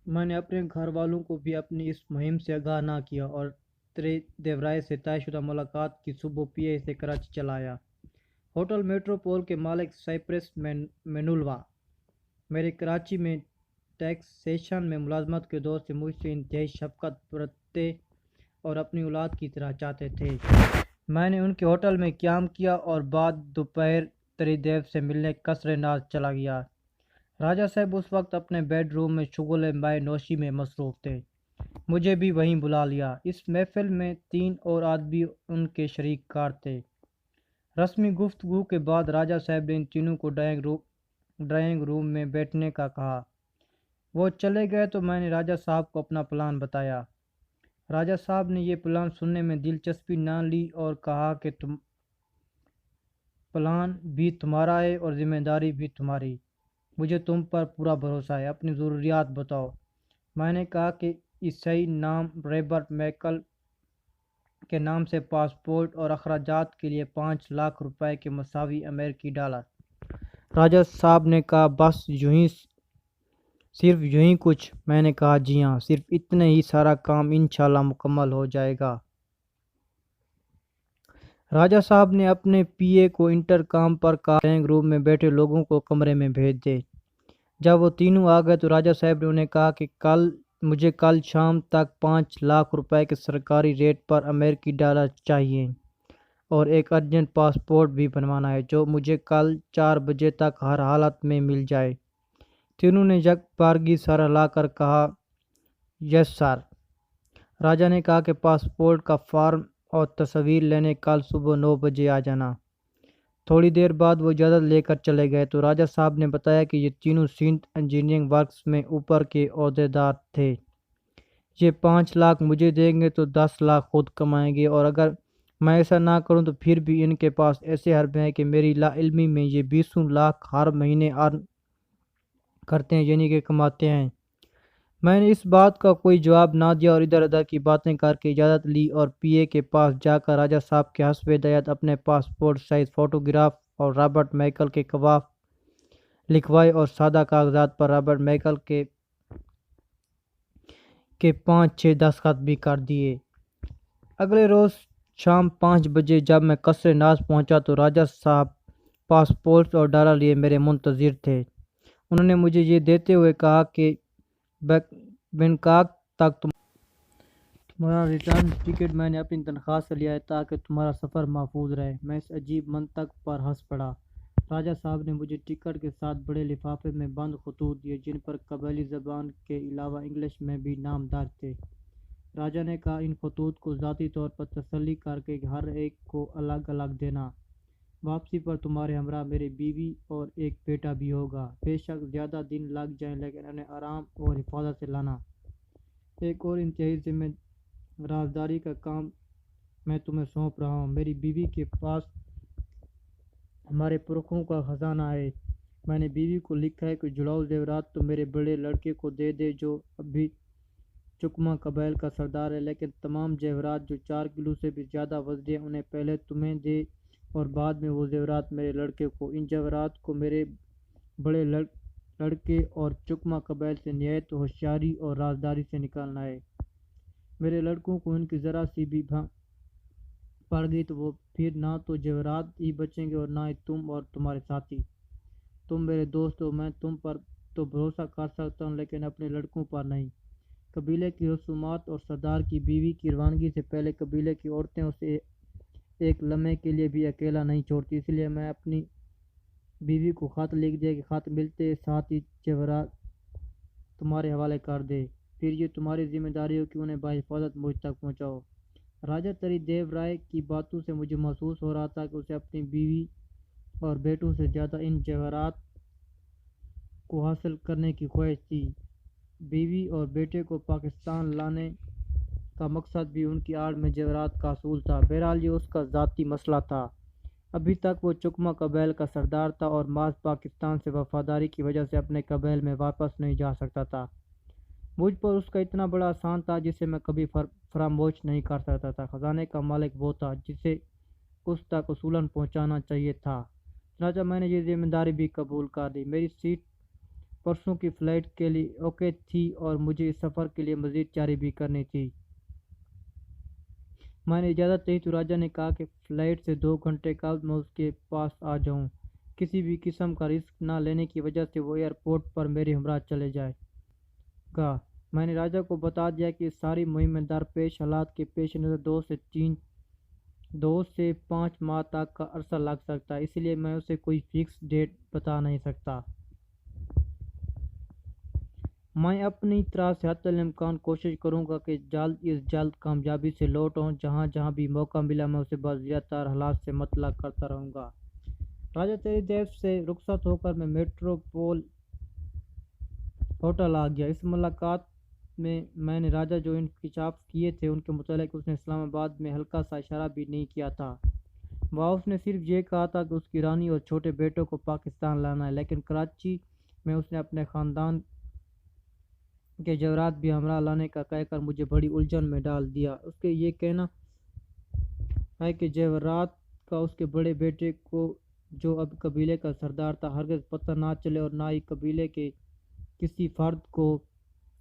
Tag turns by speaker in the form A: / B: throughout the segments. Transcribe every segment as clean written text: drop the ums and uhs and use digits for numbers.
A: میں نے اپنے گھر والوں کو بھی اپنی اس مہم سے آگاہ نہ کیا اور دیورائے سے طے شدہ ملاقات کی صبح پی اے سے کراچی چلا آیا۔ ہوٹل میٹروپول کے مالک سائپرس مینولوا میرے کراچی میں ٹیکسیشن میں ملازمت کے دور سے مجھ سے انتہائی شفقت برتتے اور اپنی اولاد کی طرح چاہتے تھے۔ میں نے ان کے ہوٹل میں قیام کیا اور بعد دوپہر تریدیو سے ملنے قصر ناز چلا گیا۔ راجہ صاحب اس وقت اپنے بیڈ روم میں شغل مائع نوشی میں مصروف تھے۔ مجھے بھی وہیں بلا لیا۔ اس محفل میں 3 اور آدمی ان کے شریک کار تھے۔ رسمی گفتگو کے بعد راجہ صاحب نے ان تینوں کو ڈرائنگ روم میں بیٹھنے کا کہا۔ وہ چلے گئے تو میں نے راجہ صاحب کو اپنا پلان بتایا۔ راجہ صاحب نے یہ پلان سننے میں دلچسپی نہ لی اور کہا کہ پلان بھی تمہارا ہے اور ذمہ داری بھی تمہاری۔ مجھے تم پر پورا بھروسہ ہے، اپنی ضروریات بتاؤ۔ میں نے کہا کہ عیسائی نام رابرٹ میکل کے نام سے پاسپورٹ اور اخراجات کے لیے 5 لاکھ روپے کے مساوی امریکی ڈالر۔ راجہ صاحب نے کہا بس صرف یوں ہی کچھ؟ میں نے کہا جی ہاں، صرف اتنے ہی سارا کام انشاءاللہ مکمل ہو جائے گا۔ راجہ صاحب نے اپنے پی اے کو انٹرکام پر کہا ڈرائنگ روم میں بیٹھے لوگوں کو کمرے میں بھیج دے۔ جب وہ تینوں آ گئے تو راجہ صاحب نے انہیں کہا کہ مجھے کل شام تک 5 لاکھ روپے کے سرکاری ریٹ پر امریکی ڈالر چاہیے اور ایک ارجنٹ پاسپورٹ بھی بنوانا ہے جو مجھے کل 4 بجے تک ہر حالت میں مل جائے۔ تینوں نے یک بارگی سر ہلا کر کہا یس سر۔ راجہ نے کہا کہ پاسپورٹ کا فارم اور تصویر لینے کل صبح 9 بجے آ جانا۔ تھوڑی دیر بعد وہ اجازت لے کر چلے گئے تو راجہ صاحب نے بتایا کہ یہ تینوں سندھ انجینئرنگ ورکس میں اوپر کے عہدیدار تھے۔ یہ 5 لاکھ مجھے دیں گے تو 10 لاکھ خود کمائیں گے، اور اگر میں ایسا نہ کروں تو پھر بھی ان کے پاس ایسے حربے ہیں کہ میری لا علمی میں یہ 20 لاکھ ہر مہینے ارن کرتے ہیں، یعنی کہ کماتے ہیں۔ میں نے اس بات کا کوئی جواب نہ دیا اور ادھر ادھر کی باتیں کر کے اجازت لی اور پی اے کے پاس جا کر راجہ صاحب کے حسب ہدایت اپنے پاسپورٹ سائز فوٹوگراف اور رابرٹ میکل کے گواہ لکھوائے اور سادہ کاغذات پر رابرٹ میکل کے 5-6 دستخط بھی کر دیے۔ اگلے روز شام 5 بجے جب میں قصر ناز پہنچا تو راجہ صاحب پاسپورٹ اور ڈالر لیے میرے منتظر تھے۔ انہوں نے مجھے یہ دیتے ہوئے کہا کہ بینکاک تک تمہارا ریٹرن ٹکٹ میں نے اپنی تنخواہ سے لیا ہے تاکہ تمہارا سفر محفوظ رہے۔ میں اس عجیب منطق پر ہنس پڑا۔ راجہ صاحب نے مجھے ٹکٹ کے ساتھ بڑے لفافے میں بند خطوط دیے جن پر قبائلی زبان کے علاوہ انگلش میں بھی نام درج تھے۔ راجہ نے کہا ان خطوط کو ذاتی طور پر تسلی کر کے ہر ایک کو الگ الگ دینا۔ واپسی پر تمہارے ہمراہ میری بیوی اور ایک بیٹا بھی ہوگا۔ بے شک زیادہ دن لگ جائیں لیکن انہیں آرام اور حفاظت سے لانا۔ ایک اور انتہائی ذمہ رازداری کا کام میں تمہیں سونپ رہا ہوں۔ میری بیوی کے پاس ہمارے پرکھوں کا خزانہ ہے۔ میں نے بیوی کو لکھا ہے کہ جڑاؤ زیورات تو میرے بڑے لڑکے کو دے دے جو ابھی چکما قبائل کا سردار ہے، لیکن تمام زیورات جو 4 کلو سے بھی زیادہ وزنی ہیں انہیں پہلے تمہیں دے اور بعد میں وہ زیورات میرے لڑکے کو۔ ان زیورات کو میرے بڑے لڑکے اور چکما قبائل سے نہایت ہوشیاری اور رازداری سے نکالنا ہے۔ میرے لڑکوں کو ان کی ذرا سی بھی پڑ گئی تو وہ پھر نہ تو زیورات ہی بچیں گے اور نہ ہی تم اور تمہارے ساتھی۔ تم میرے دوست ہو، میں تم پر تو بھروسہ کر سکتا ہوں لیکن اپنے لڑکوں پر نہیں۔ قبیلے کی رسومات اور سردار کی بیوی کی روانگی سے پہلے قبیلے کی عورتیں اسے ایک لمحے کے لیے بھی اکیلا نہیں چھوڑتی، اس لیے میں اپنی بیوی کو خط لکھ دیا کہ خط ملتے ساتھ ہی زیورات تمہارے حوالے کر دے، پھر یہ تمہاری ذمہ داری ہو کہ انہیں بحفاظت مجھ تک پہنچاؤ۔ راجہ تریدیو رائے کی باتوں سے مجھے محسوس ہو رہا تھا کہ اسے اپنی بیوی اور بیٹوں سے زیادہ ان زیورات کو حاصل کرنے کی خواہش تھی۔ بیوی اور بیٹے کو پاکستان لانے کا مقصد بھی ان کی آڑ میں زیورات کا حصول تھا۔ بہرحال یہ اس کا ذاتی مسئلہ تھا۔ ابھی تک وہ چکما قبائل کا سردار تھا اور محض پاکستان سے وفاداری کی وجہ سے اپنے قبائل میں واپس نہیں جا سکتا تھا۔ مجھ پر اس کا اتنا بڑا احسان تھا جسے میں کبھی فراموش نہیں کر سکتا تھا۔ خزانے کا مالک وہ تھا جسے اس تک اصولاً پہنچانا چاہیے تھا، چنانچہ میں نے یہ ذمہ داری بھی قبول کر لی۔ میری سیٹ پرسوں کی فلائٹ کے لیے اوکے تھی اور مجھے اس سفر کے لیے مزید تیاری بھی کرنی تھی۔ میں نے اجازت دی تو راجا نے کہا کہ فلائٹ سے 2 گھنٹے قبل میں اس کے پاس آ جاؤں۔ کسی بھی قسم کا رسک نہ لینے کی وجہ سے وہ ایئرپورٹ پر میرے ہمراہ چلے جائے گا۔ میں نے راجا کو بتا دیا کہ اس ساری مہم میں درپیش حالات کے پیش نظر 2 سے 5 ماہ تک کا عرصہ لگ سکتا ہے، اس لیے میں اسے کوئی فکس ڈیٹ بتا نہیں سکتا۔ میں اپنی طرف سے حتی الامکان کوشش کروں گا کہ جلد از جلد کامیابی سے لوٹ آؤں۔ جہاں بھی موقع ملا میں اسے باضابطہ حالات سے مطلع کرتا رہوں گا۔ راجا تیری دیو سے رخصت ہو کر میں میٹروپول ہوٹل آ گیا۔ اس ملاقات میں نے راجا جو انکشاف کیے تھے ان کے متعلق اس نے اسلام آباد میں ہلکا سا اشارہ بھی نہیں کیا تھا۔ وہاں اس نے صرف یہ کہا تھا کہ اس کی رانی اور چھوٹے بیٹوں کو پاکستان لانا ہے، لیکن کراچی میں اس نے اپنے خاندان کے زیورات بھی ہمراہ لانے کا کہہ کر مجھے بڑی الجھن میں ڈال دیا۔ اس کے یہ کہنا ہے کہ زیورات کا اس کے بڑے بیٹے کو جو اب قبیلے کا سردار تھا ہرگز پتہ نہ چلے اور نہ ہی قبیلے کے کسی فرد کو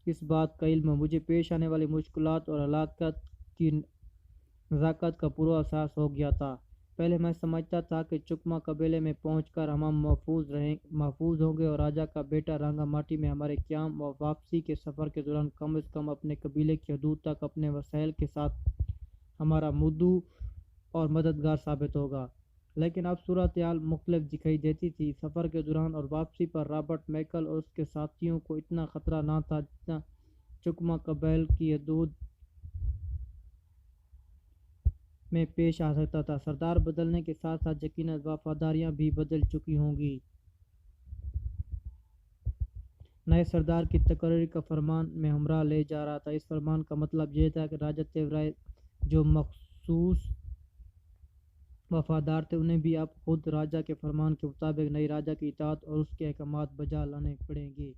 A: اس بات کا علم ہو۔ مجھے پیش آنے والی مشکلات اور ہلاکت کی نزاکت کا پورا احساس ہو گیا تھا۔ پہلے میں سمجھتا تھا کہ چکما قبیلے میں پہنچ کر ہم محفوظ ہوں گے اور راجا کا بیٹا رانگا ماٹی میں ہمارے قیام و واپسی کے سفر کے دوران کم از کم اپنے قبیلے کی حدود تک اپنے وسائل کے ساتھ ہمارا مدعو اور مددگار ثابت ہوگا، لیکن اب صورتحال مختلف دکھائی دیتی تھی۔ سفر کے دوران اور واپسی پر رابرٹ میکل اور اس کے ساتھیوں کو اتنا خطرہ نہ تھا جتنا چکما قبائل کی حدود میں پیش آ سکتا تھا۔ سردار بدلنے کے ساتھ ساتھ یقیناً وفاداریاں بھی بدل چکی ہوں گی۔ نئے سردار کی تقرری کا فرمان میں ہمراہ لے جا رہا تھا۔ اس فرمان کا مطلب یہ تھا کہ راجا دیو رائے جو مخصوص وفادار تھے انہیں بھی اب خود راجا کے فرمان کے مطابق نئے راجا کی اطاعت اور اس کے احکامات بجا لانے پڑیں گے۔